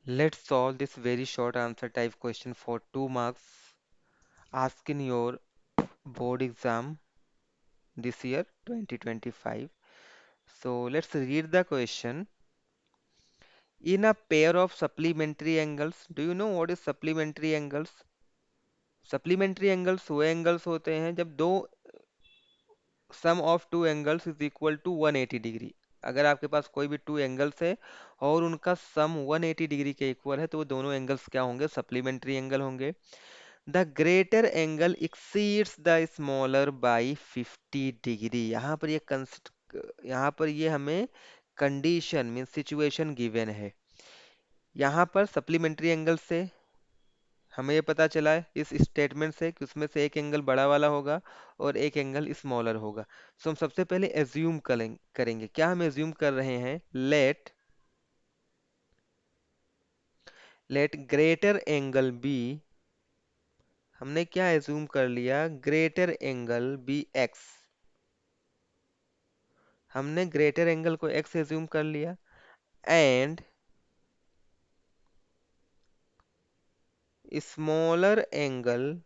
Let's solve this very short answer type question for 2 marks asked in your board exam this year 2025. So let's read the question. In a pair of supplementary angles, do you know what is supplementary angles? Supplementary angles वो angles होते हैं जब दो sum of two angles is equal to 180 degree. अगर आपके पास कोई भी two angles है और उनका सम 180 डिग्री के इक्वल है तो वो दोनों एंगल्स क्या होंगे? सप्लीमेंट्री एंगल होंगे। The greater angle exceeds the smaller by 50 degree. यहाँ पर ये हमें कंडीशन मीन सिचुएशन गिवन है। यहाँ पर सप्लीमेंट्री एंगल से हमें ये पता चला है इस स्टेटमेंट से कि उसमें से एक एंगल बड़ा वाला होगा और एक एंगल स्मॉलर होगा। सो हम सबसे पहले एज्यूम करेंगे। क्या हम एज्यूम कर रहे हैं? Let greater angle B. हमने क्या एज्यूम कर लिया? Greater angle B X. हमने ग्रेटर एंगल को एक्स एज्यूम कर लिया and smaller angle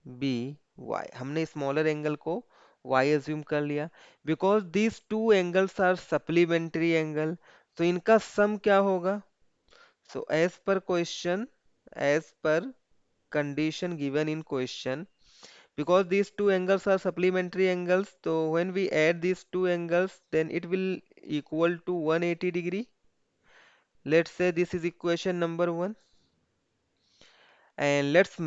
B Y. हमने स्मॉलर एंगल को वाई एज्यूम कर लिया because these two angles are supplementary angle. तो इनका सम क्या होगा? सो एज पर condition given in question, because these two angles are supplementary angles, so when we add these two angles then it will equal to 180 degree. Let's say this is equation number 1 and let's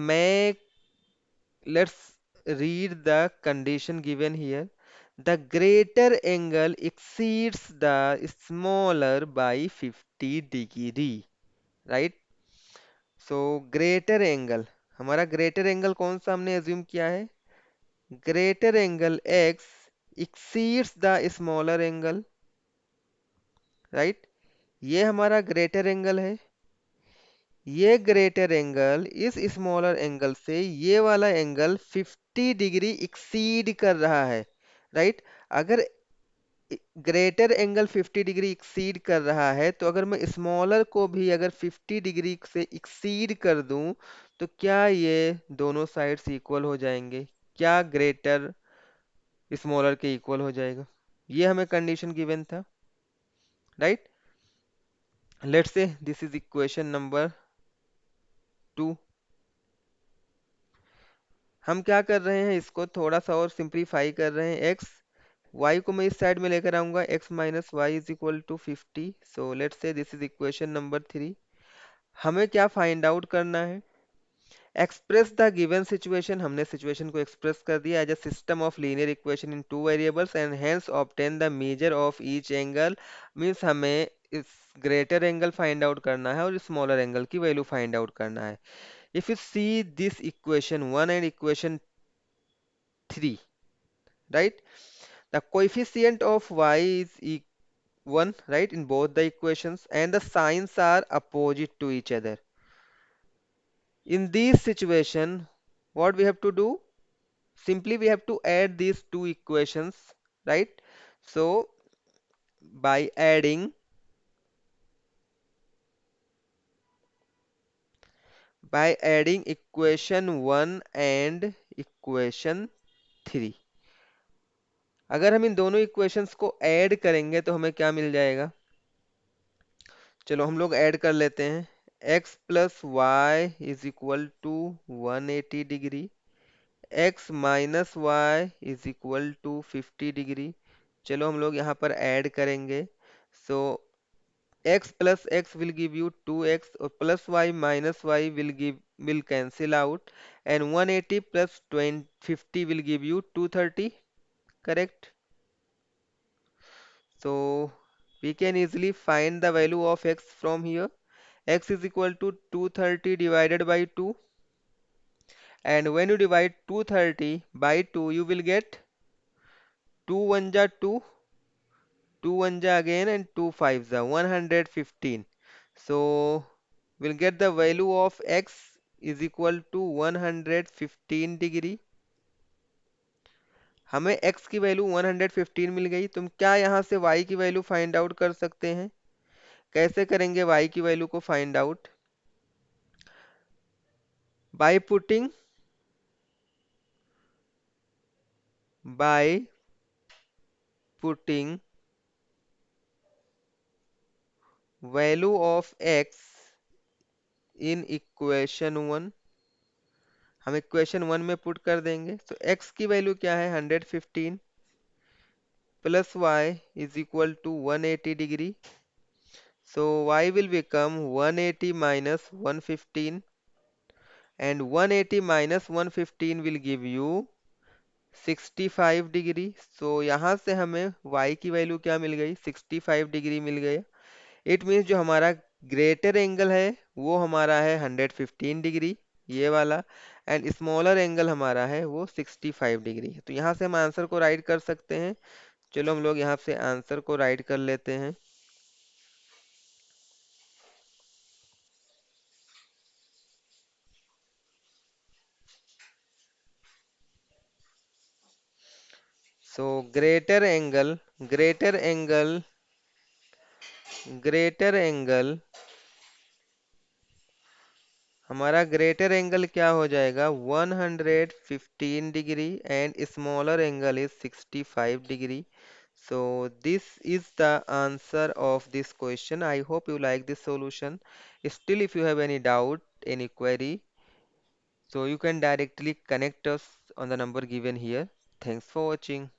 read the condition given here. The greater angle exceeds the smaller by 50 degree, right? So greater angle, हमारा greater angle कौन सा हमने assume किया है? Greater angle x exceeds the smaller angle, right? ये हमारा greater angle है। ये ग्रेटर एंगल इस स्मॉलर एंगल से ये वाला एंगल 50 डिग्री एक्सीड कर रहा है, राइट? अगर ग्रेटर एंगल 50 डिग्री एक्सीड कर रहा है तो अगर मैं स्मॉलर को भी अगर 50 डिग्री से एक्सीड कर दूं तो क्या ये दोनों साइड्स इक्वल हो जाएंगे? क्या ग्रेटर स्मॉलर के इक्वल हो जाएगा? ये हमें कंडीशन गिवन था, right? Let's say this is equation number 2। हम क्या कर रहे हैं? इसको थोड़ा सा और सिंप्लीफाई कर रहे हैं। एक्स वाई को मैं इस साइड में लेकर आऊंगा। X minus Y is equal to 50। So let's say this is equation number 3। हमें क्या फाइंड आउट करना है? Express the given situation. हमने सिचुएशन को एक्सप्रेस कर दिया as a system of linear equation in two variables and hence obtain the measure of each angle. Means हमें इस ग्रेटर एंगल फाइंड आउट करना है और स्मॉलर एंगल की वैल्यू फाइंड आउट करना है। If you see this equation 1 and equation 3, right? The coefficient of y is 1, right, in both the equations, and the signs are opposite to each other. In this situation, what we have to do? Simply we have to add these two equations, right? So by adding equation 1 and equation 3, अगर हम इन दोनों equations को add करेंगे तो हमें क्या मिल जाएगा? चलो हम लोग ऐड कर लेते हैं। x plus y is equal to 180 degree, x minus Y is equal to 50 degree. चलो हम लोग यहाँ पर ऐड करेंगे। So x plus x will give you 2x और plus y minus y will cancel out and 180 plus 50 will give you 230, correct? So we can easily find the value of x from here. X is equal to 230 divided by 2, and when you divide 230 by 2 you will get 2 1 ja 2, 2 1 ja again, and 2 5 ja 115. So we'll get the value of x is equal to 115 degree. हमें x की value 115 मिल गई। तुम क्या यहाँ से y की value find out कर सकते हैं? कैसे करेंगे y की वैल्यू को find out? By putting by putting value of x in equation one. हम इक्वेशन वन में पुट कर देंगे। तो x की वैल्यू क्या है? 115 plus y is equal to 180 degree. So y will become 180 minus 115, and 180 minus 115 will give you 65 degree. So यहाँ से हमें y की वैल्यू क्या मिल गई? 65 डिग्री मिल गया। इट मीन्स जो हमारा ग्रेटर एंगल है वो हमारा है 115 डिग्री, ये वाला, एंड स्मॉलर एंगल हमारा है वो 65 डिग्री। तो यहाँ से हम आंसर को राइट कर सकते हैं। चलो हम लोग यहाँ से आंसर को राइट कर लेते हैं। So greater angle greater angle हमारा ग्रेटर एंगल क्या हो जाएगा? 115 degree, and smaller angle is 65 degree. So this is the answer of this question. I hope you like this solution. Still, if you have any doubt, any query, so you can directly connect us on the number given here. Thanks for watching.